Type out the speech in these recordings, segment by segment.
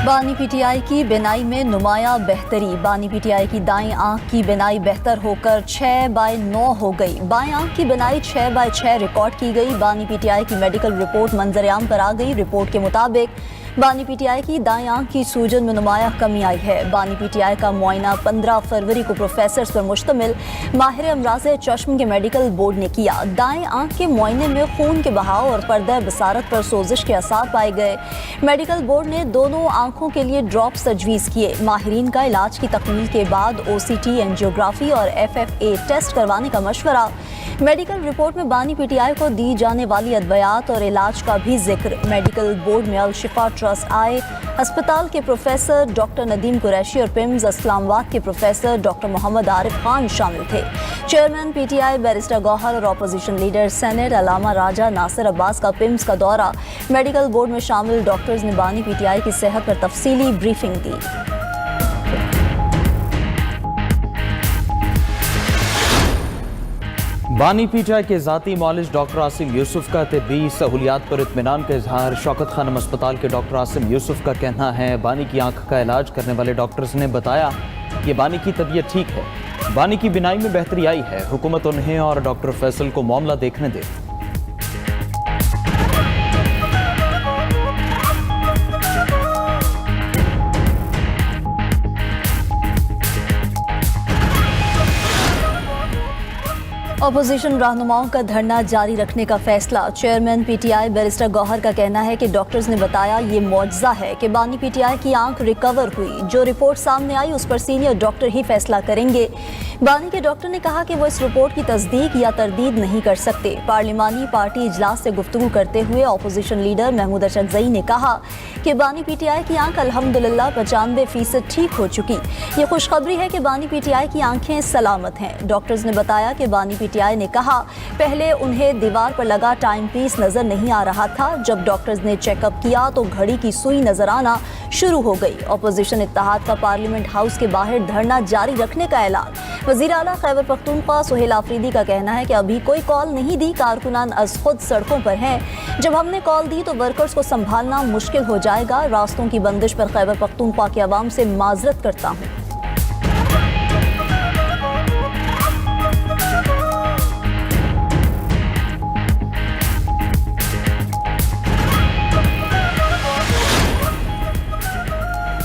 बानी पीटीआई की बिनाई में नुमाया बेहतरी। बानी पीटीआई की दाएं आंख की बिनाई बेहतर होकर 6/9 हो गई। बाएं आंख की बिनाई 6/6 रिकॉर्ड की गई। बानी पीटीआई की मेडिकल रिपोर्ट मंजर-ए-आम पर आ गई। रिपोर्ट के मुताबिक बानी पीटीआई की दाएं आंख की सूजन में नुमाया कमी आई है। बानी पीटीआई का मुआयना 15 फरवरी को प्रोफेसर्स पर मुश्तमिल माहिर अमराज़े चश्म के मेडिकल बोर्ड ने किया। दाएं आंख के मुआयने में खून के बहाव और पर्दा बसारत पर सोजिश के आसार पाए गए। मेडिकल बोर्ड ने दोनों आंखों के लिए ड्रॉप तजवीज़ किए। माहिरीन का इलाज की तकमील के बाद OCT, एंजियोग्राफी और FFA टेस्ट करवाने का मशवरा। मेडिकल रिपोर्ट में बानी पीटीआई को दी जाने वाली अद्वियात और इलाज का भी जिक्र। मेडिकल बोर्ड में अल शिफा ट्रस्ट आए अस्पताल के प्रोफेसर डॉक्टर नदीम कुरैशी और पिम्स इस्लामाबाद के प्रोफेसर डॉक्टर मोहम्मद आरिफ खान शामिल थे। चेयरमैन पीटीआई बैरिस्टर गौहर और अपोजिशन लीडर सेनेट अलामा राजा नासिर अब्बास का पिम्स का दौरा। मेडिकल बोर्ड में शामिल डॉक्टर्स ने बानी पीटीआई की सेहत पर तफसीली ब्रीफिंग दी। बानी पीटीआई के ज़ाती मौलिज डॉक्टर आसिम यूसुफ का तिब्बी सहूलियात पर इत्मीनान का इजहार। शौकत खानम अस्पताल के डॉक्टर आसिम यूसुफ का कहना है बानी की आंख का इलाज करने वाले डॉक्टर्स ने बताया कि बानी की तबीयत ठीक है, बानी की बिनाई में बेहतरी आई है। हुकूमत उन्हें और डॉक्टर फैसल को मामला देखने दे। अपोजिशन रहनुमाओं का धरना जारी रखने का फैसला। चेयरमैन पीटीआई बैरिस्टर गौहर का कहना है कि डॉक्टर्स ने बताया ये मौजज़ा है कि बानी पीटीआई की आंख रिकवर हुई। जो रिपोर्ट सामने आई उस पर सीनियर डॉक्टर ही फैसला करेंगे। बानी के डॉक्टर ने कहा कि वो इस रिपोर्ट की तस्दीक या तरदीद नहीं कर सकते। पार्लिमानी पार्टी इजलास से गुफ्तगू करते हुए अपोजिशन लीडर महमूद अशरजई ने कहा कि बानी पीटीआई की आंख अल्हम्दुलिल्लाह 95% ठीक हो चुकी। ये खुशखबरी है कि बानी पीटीआई की आंखें सलामत हैं। डॉक्टर्स ने बताया कि बानी पीटीआई ने कहा पहले उन्हें दीवार पर लगा टाइम पीस नजर नहीं आ रहा था। जब डॉक्टर्स ने चेकअप किया तो घड़ी की सुई नजर आना शुरू हो गई। अपोजिशन इत्तेहाद का पार्लियामेंट हाउस के बाहर धरना जारी रखने का ऐलान। वज़ीर आला खैबर पख्तूनख्वा सुहेल आफरीदी का कहना है कि अभी कोई कॉल नहीं दी, कारकुनान अज खुद सड़कों पर हैं। जब हमने कॉल दी तो वर्कर्स को संभालना मुश्किल हो जाएगा। रास्तों की बंदिश पर खैबर पख्तूनख्वा के अवाम से माजरत करता हूँ।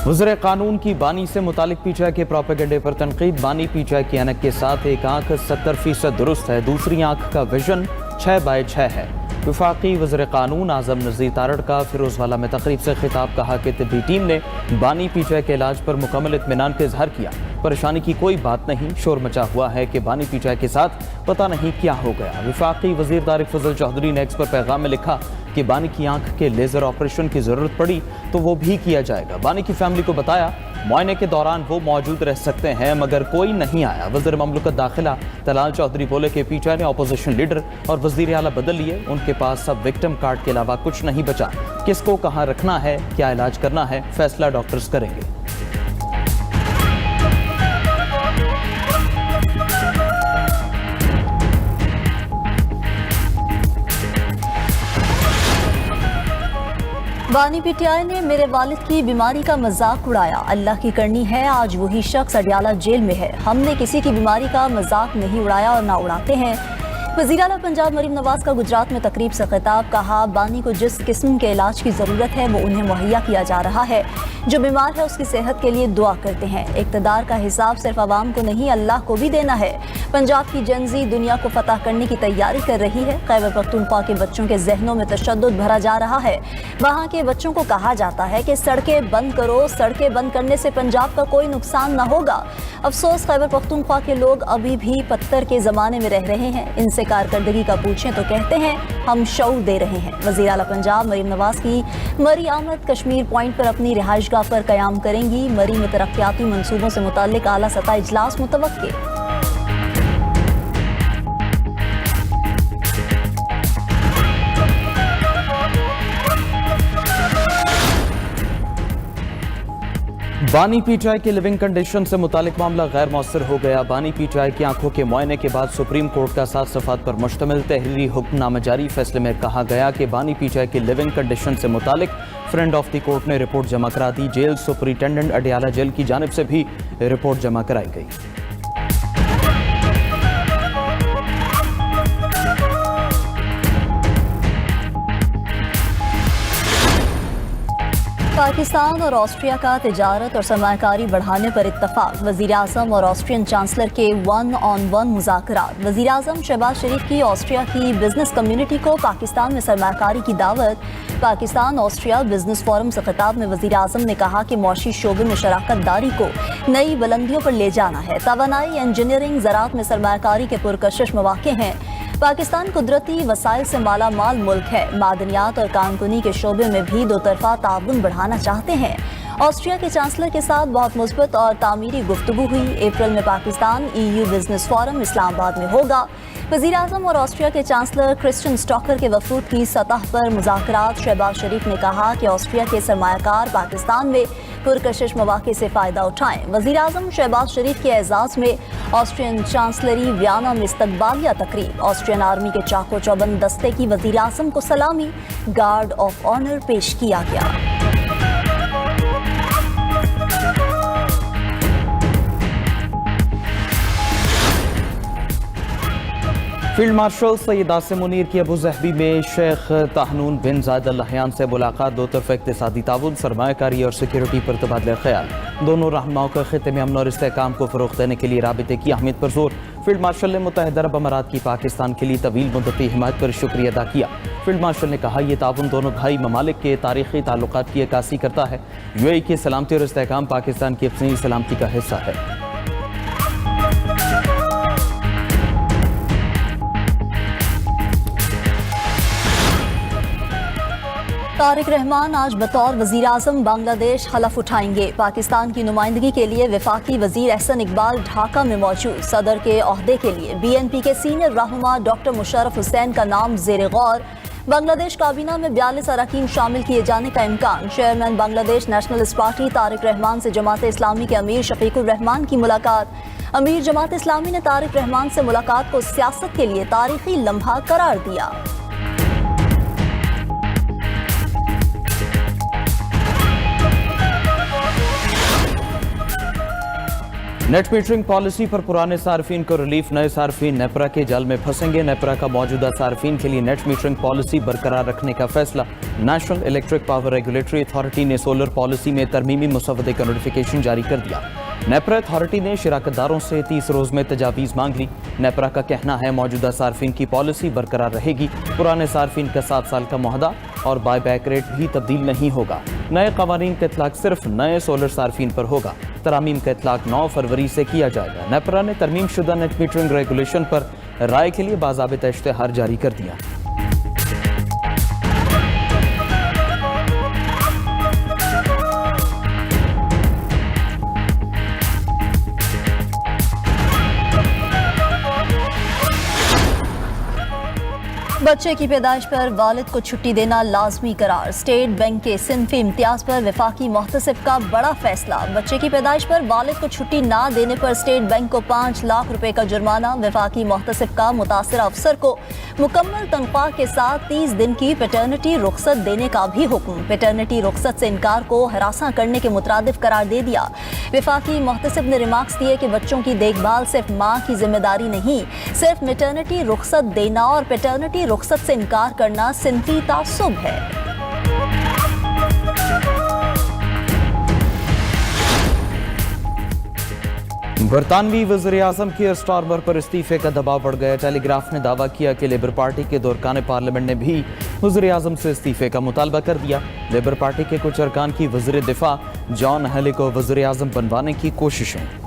वज़ीर कानून की बानी से मुतालिक पीटीआई के प्रोपेगेंडे पर तनकीद। बानी पीटीआई की ऐनक के साथ एक आंख 70% दुरुस्त है, दूसरी आंख का विजन 6/6 है। वफाकी वज़ीर कानून आज़म नज़ीर तारड़ का फिरोजवाला में तकरीब से खिताब। कहा कि तिब्बी टीम ने बानी पीटीआई के इलाज पर मुकम्मल इत्मीनान का इजहार किया। परेशानी की कोई बात नहीं। शोर मचा हुआ है कि बानी पीटीआई के साथ पता नहीं क्या हो गया। वफाकी वज़ीर तारिक फजल चौधरी ने एक्स पर पैगाम में लिखा कि बानी की आंख के लेज़र ऑपरेशन की ज़रूरत पड़ी तो वो भी किया जाएगा। बानी की फैमिली को बताया मुआयने के दौरान वो मौजूद रह सकते हैं मगर कोई नहीं आया। वज़ीर ममलकत दाखिला तलाल चौधरी बोले कि पीटीआई ने अपोजिशन लीडर और वज़ीर आला बदल लिए, उनके पास सब विक्टिम कार्ड के अलावा कुछ नहीं बचा। किसको कहाँ रखना है, क्या इलाज करना है, फैसला डॉक्टर्स करेंगे। बानी पीटीआई ने मेरे वालिद की बीमारी का मजाक उड़ाया। अल्लाह की करनी है आज वही शख्स अडियाला जेल में है। हमने किसी की बीमारी का मजाक नहीं उड़ाया और ना उड़ाते हैं। वज़ीर आला पंजाब मरीम नवाज का गुजरात में तकरीब से खिताब। कहा बानी को जिस किस्म के इलाज की ज़रूरत है वो उन्हें मुहैया किया जा रहा है। जो बीमार है उसकी सेहत के लिए दुआ करते हैं। इक़्तिदार का हिसाब सिर्फ आवाम को नहीं अल्लाह को भी देना है। पंजाब की जनजी दुनिया को फतह करने की तैयारी कर रही है। खैबर पख्तूनख्वा के बच्चों के जहनों में तशद्दुद भरा जा रहा है। वहाँ के बच्चों को कहा जाता है कि सड़कें बंद करो, सड़कें बंद करने से पंजाब का कोई नुकसान न होगा। अफसोस खैबर पख्तूनख्वा के लोग अभी भी पत्थर के ज़माने में रह रहे हैं। इनसे कारकर्दगी का पूछें तो कहते हैं हम शऊर दे रहे हैं। वज़ीर आला पंजाब मरीम नवाज की मरी आमद कश्मीर पॉइंट पर अपनी रिहाइशगाह पर क़याम करेंगी। मरी में तरक्याती मंसूबों से मुताल्लिक आला सतह इजलास मुतवक्के। बानी पीटीआई के लिविंग कंडीशन से मुतालिक मामला गैर मौसर हो गया। बानी पीटीआई की आंखों के मुआयने के बाद सुप्रीम कोर्ट का 7 सफ़ात पर मुश्तमिल तहरीरी हुक्मनामा जारी। फैसले में कहा गया कि बानी पीटीआई की लिविंग कंडीशन से मुतालिक फ्रेंड ऑफ द कोर्ट ने रिपोर्ट जमा करा दी। जेल सुपरिटेंडेंट अडियाला जेल की जानिब से भी रिपोर्ट जमा कराई गई। पाकिस्तान और ऑस्ट्रिया का तिजारत और सरमायाकारी बढ़ाने पर इत्तफाक। वज़ीर-ए-आज़म और ऑस्ट्रियन चांसलर के 1-on-1 मुज़ाकरात। वज़ीर-ए-आज़म शहबाज शरीफ की ऑस्ट्रिया की बिजनेस कम्युनिटी को पाकिस्तान में सरमायाकारी की दावत। पाकिस्तान ऑस्ट्रिया बिजनेस फोरम से खिताब में वज़ीर-ए-आज़म ने कहा कि मौशी शोबे में शराकत दारी को नई बुलंदियों पर ले जाना है। तवानाई, इंजीनियरिंग, ज़राअत में सरमायाकारी के पुरकशिश मौक़े हैं। पाकिस्तान कुदरती वसाइल से माला माल मुल्क है। मादनियात और कानूनी के शोबे में भी दो तरफा ताउन बढ़ाना चाहते हैं। ऑस्ट्रिया के चांसलर के साथ बहुत मुस्बत और तामीरी गुफ्तगू हुई। अप्रैल में Pakistan EU business forum Islamabad में होगा। वज़ीर-ए-आज़म और ऑस्ट्रिया के चांसलर क्रिस्टियन स्टॉकर के वफूद की सतह पर मुज़ाकरात। शहबाज शरीफ ने कहा कि ऑस्ट्रिया के सरमायाकार पाकिस्तान में पुरकशिश मौक़े से फ़ायदा उठाएं। वज़ीर-ए-आज़म शहबाज शरीफ के एजाज़ में ऑस्ट्रियन चांसलरी वियना में इस्तकबालिया तकरीब। ऑस्ट्रियन आर्मी के चाको चौबंद दस्ते की वज़ीर-ए-आज़म को सलामी, गार्ड ऑफ ऑनर पेश किया गया। फील्ड मार्शल सैयद आसिम मुनीर की अबू ज़हबी में शेख तहनून बिन ज़ायद अल नहयान से मुलाकात। दो तरफ़ा इक़्तिसादी ताउन, सरमायाकारी और सिक्योरिटी पर तबादला ख्याल। दोनों रहनुमाओं का खित्ते में अमन और इस्तेहकाम को फ़रोग़ देने के लिए राबिते की अहमियत पर जोर। फील्ड मार्शल ने मुत्तहिदा अरब अमारात की पाकिस्तान के लिए तवील मुद्दती हिमायत पर शुक्रिया अदा किया। फील्ड मार्शल ने कहा, यह ताउन दोनों भाई ममालिक के तारीख़ी ताल्लुकात की अक्कासी करता है। UAE की सलामती और इस्तेहकाम पाकिस्तान की अपनी सलामती का हिस्सा है। तारिक रहमान आज बतौर वज़ीर-ए-आज़म बांग्लादेश हलफ उठाएंगे। पाकिस्तान की नुमाइंदगी के लिए वफाकी वज़ीर एहसन इकबाल ढाका में मौजूद। सदर के ओहदे के लिए BNP के सीनियर रहनुमा डॉक्टर मुशर्रफ हुसैन का नाम ज़ेर गौर। बांग्लादेश काबीना में 42 अरकान शामिल किए जाने का इम्कान। Chairman Bangladesh nationalist party Tariq Rahman से जमात इस्लामी के अमीर शफीकुर रहमान की मुलाकात। अमीर जमात इस्लामी ने तारिक रहमान से मुलाकात को सियासत के लिए तारीखी लम्हा करार दिया। नेट मीटरिंग पॉलिसी पर पुराने सार्फिन को रिलीफ। नए सार्फिन नेपरा के जाल में फंसेंगे। नेपरा का मौजूदा सार्फिन के लिए नेट मीटरिंग पॉलिसी बरकरार रखने का फैसला। National electric power regulatory authority ने सोलर पॉलिसी में तरमीमी मुसवदे का नोटिफिकेशन जारी कर दिया। नेपरा अथॉरिटी ने शिराकतदारों से 30 रोज में तजावीज़ मांग ली। नेपरा का कहना है मौजूदा सार्फिन की पॉलिसी बरकरार रहेगी। पुराने सार्फिन का 7 साल का मुआहदा और बायबैक रेट भी तब्दील नहीं होगा। नए कवानीन का इतलाक सिर्फ नए सोलर सार्फिन पर होगा। तरामीम का इतलाक 9 फरवरी से किया जाएगा। नेपरा ने तरमीम शुदा नेट मीटरिंग रेगुलेशन पर राय के लिए बाज़ाबिता इश्तेहार जारी कर दिया। बच्चे की पैदाइश पर वालिद को छुट्टी देना लाजमी करार। स्टेट बैंक के सिन्फी इम्तियाज पर वफाकी मोहतसिब का बड़ा फैसला। बच्चे की पैदाइश पर वालिद को छुट्टी ना देने पर स्टेट बैंक को 5 लाख रुपए का जुर्माना। वफाकी मोहतसिब का मुतासिरा अफसर को मुकम्मल तनख्वाह के साथ 30 दिन की पैटर्निटी रुख्सत देने का भी हुक्म। पैटर्निटी रुख्सत से इनकार को हरासा करने के मुतरादिफ करार दे दिया। वफाकी मोहतसिब ने रिमार्क्स दिए कि बच्चों की देखभाल सिर्फ माँ की जिम्मेदारी नहीं, सिर्फ मैटरनिटी रुख्सत देना और पैटर्निटी रुख्सत से इनकार करना सिनफी तासुब है। बरतानवी वज़ीर-ए-आज़म के स्टारमर पर इस्तीफे का दबाव बढ़ गया। टेलीग्राफ ने दावा किया कि लेबर पार्टी के दौरकान पार्लियामेंट ने भी वज़ीर-ए-आज़म से इस्तीफे का मुतालबा कर दिया। लेबर पार्टी के कुछ अरकान की वज़ीर दिफा जॉन हेली को वज़ीर-ए-आज़म बनवाने की कोशिशें।